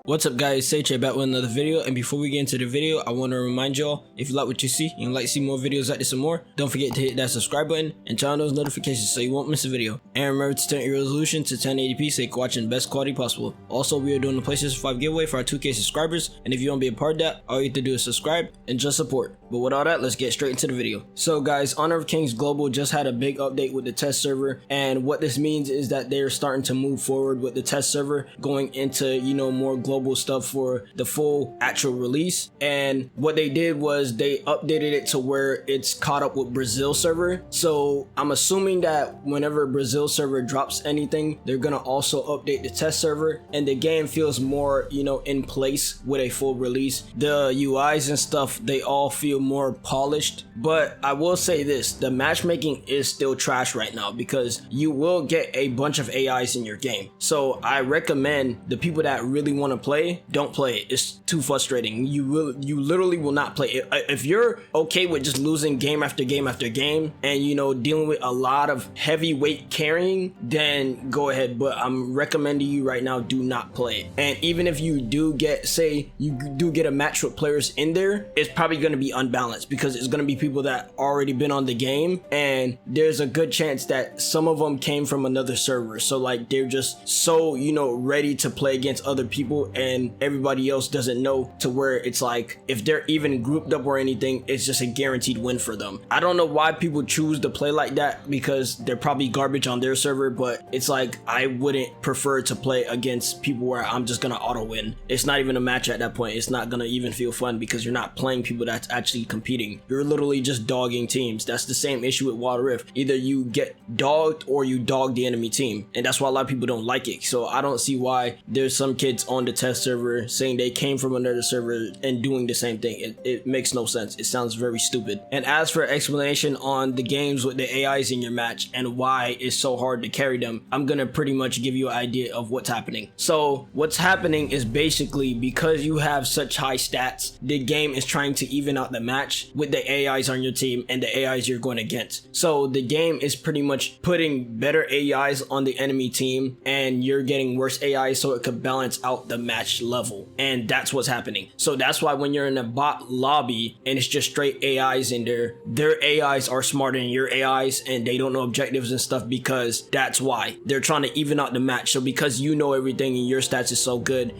What's up guys, Sage back with another video, and before we get into the video, I want to remind y'all, if you like what you see and you like to see more videos like this and more, don't forget to hit that subscribe button and turn on those notifications so you won't miss a video. And remember to turn your resolution to 1080p so you can watch in the best quality possible. Also, we are doing the PlayStation 5 giveaway for our 2K subscribers, and if you want to be a part of that, all you have to do is subscribe and just support. But with all that, let's get straight into the video. So guys, Honor of Kings Global just had a big update with the test server, and what this means is that they're starting to move forward with the test server, going into, more global stuff for the full actual release. And what they did was they updated it to where it's caught up with Brazil server. So I'm assuming that whenever Brazil server drops anything, they're gonna also update the test server, and the game feels more, in place with a full release. The UIs and stuff, they all feel more polished. But I will say this, the matchmaking is still trash right now because you will get a bunch of AIs in your game. So I recommend the people that really want to play, don't play it. It's too frustrating. You literally will not play it. If you're okay with just losing game after game after game and dealing with a lot of heavyweight carrying, then go ahead. But I'm recommending you right now, do not play it. And even if you do get, say you do get a match with players in there, it's probably going to be unbalanced because it's going to be people that already been on the game, and there's a good chance that some of them came from another server. So like they're just so ready to play against other people, and everybody else doesn't know, to where it's like if they're even grouped up or anything, it's just a guaranteed win for them. I don't know why people choose to play like that because they're probably garbage on their server, but it's like I wouldn't prefer to play against people where I'm just gonna auto win. It's not even a match at that point. It's not gonna even feel fun because you're not playing people that's actually competing. You're literally just dogging teams. That's the same issue with Water Rift. Either you get dogged or you dog the enemy team, and that's why a lot of people don't like it. So I don't see why there's some kids on the test server saying they came from another server and doing the same thing. It makes no sense. It sounds very stupid. And as for explanation on the games with the AIs in your match and why it's so hard to carry them, I'm gonna pretty much give you an idea of what's happening. So what's happening is basically because you have such high stats, the game is trying to even out the match with the AIs on your team and the AIs you're going against. So the game is pretty much putting better AIs on the enemy team, and you're getting worse AIs so it could balance out the match level. And that's what's happening. So that's why when you're in a bot lobby and it's just straight AIs in there, their AIs are smarter than your AIs and they don't know objectives and stuff, because that's why they're trying to even out the match. So because you know everything and your stats is so good,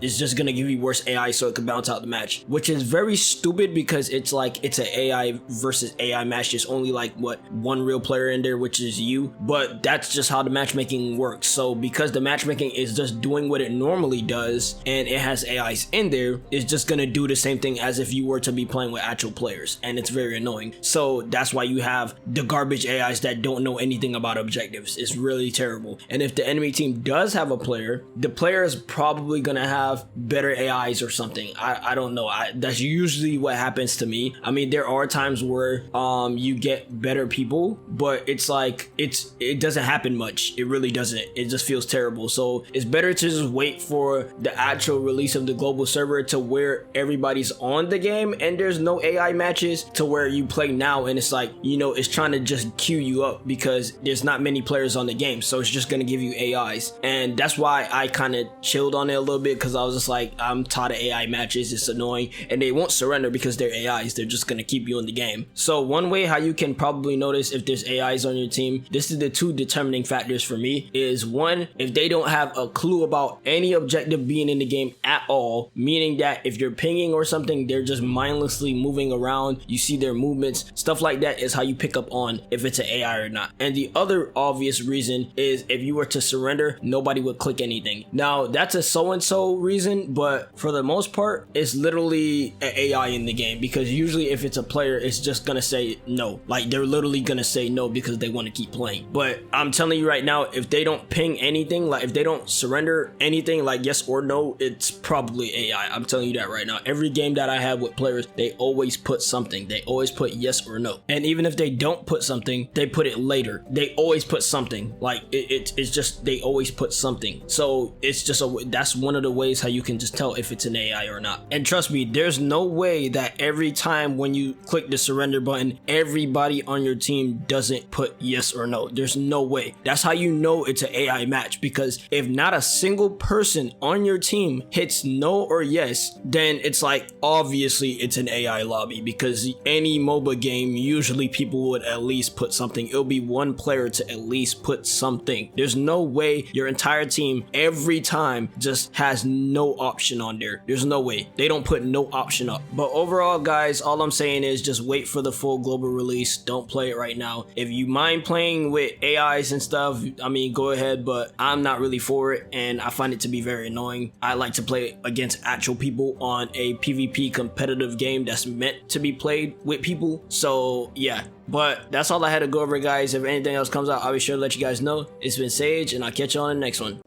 it's just gonna give you worse AI so it can balance out the match, which is very stupid because it's like it's an AI versus AI match. There's only like one real player in there, which is you, but that's just how the matchmaking works. So because the matchmaking is just doing what it normally does and it has AIs in there, it's just gonna do the same thing as if you were to be playing with actual players, and it's very annoying. So that's why you have the garbage AIs that don't know anything about objectives. It's really terrible. And if the enemy team does have a player, the player is probably gonna have better AIs or something. I don't know. That's usually what happens to me. I mean, there are times where you get better people, but it's like it doesn't happen much. It really doesn't. It just feels terrible. So it's better to just wait for the actual release of the global server to where everybody's on the game and there's no AI matches, to where you play now and it's like, it's trying to just queue you up because there's not many players on the game, so it's just gonna give you AIs. And that's why I kind of chilled on it a little bit, because I was just like, I'm tired of AI matches. It's annoying, and they won't surrender because they're AIs. They're just gonna keep you in the game. So one way how you can probably notice if there's AIs on your team, this is the two determining factors for me, is one, if they don't have a clue about any objective being in the game at all, meaning that if you're pinging or something, they're just mindlessly moving around, you see their movements, stuff like that is how you pick up on if it's an AI or not. And the other obvious reason is if you were to surrender, nobody would click anything. Now that's a so-and-so reason, but for the most part, it's literally an AI in the game, because usually if it's a player, it's just gonna say no. Like they're literally gonna say no because they want to keep playing. But I'm telling you right now, if they don't ping anything, like if they don't surrender anything like yes or no, it's probably AI. I'm telling you that right now. Every game that I have with players, they always put something. They always put yes or no. And even if they don't put something, they put it later. They always put something. Like it's just, they always put something. So it's just that's one of the ways how you can just tell if it's an AI or not. And trust me, there's no way that every time when you click the surrender button, everybody on your team doesn't put yes or no. There's no way. That's how you know it's an AI match, because if not a single person on your team hits no or yes, then it's like obviously it's an AI lobby, because any MOBA game usually people would at least put something. It'll be one player to at least put something. There's no way your entire team every time just has no option on there. There's no way. They don't put no option up. But overall, guys, all I'm saying is just wait for the full global release. Don't play it right now. If you mind playing with AIs and stuff, I mean, go ahead, but I'm not really for it, and I find it to be very annoying. I like to play against actual people on a PvP competitive game that's meant to be played with people. So yeah, but that's all I had to go over, guys. If anything else comes out, I'll be sure to let you guys know. It's been Sage, and I'll catch you on the next one.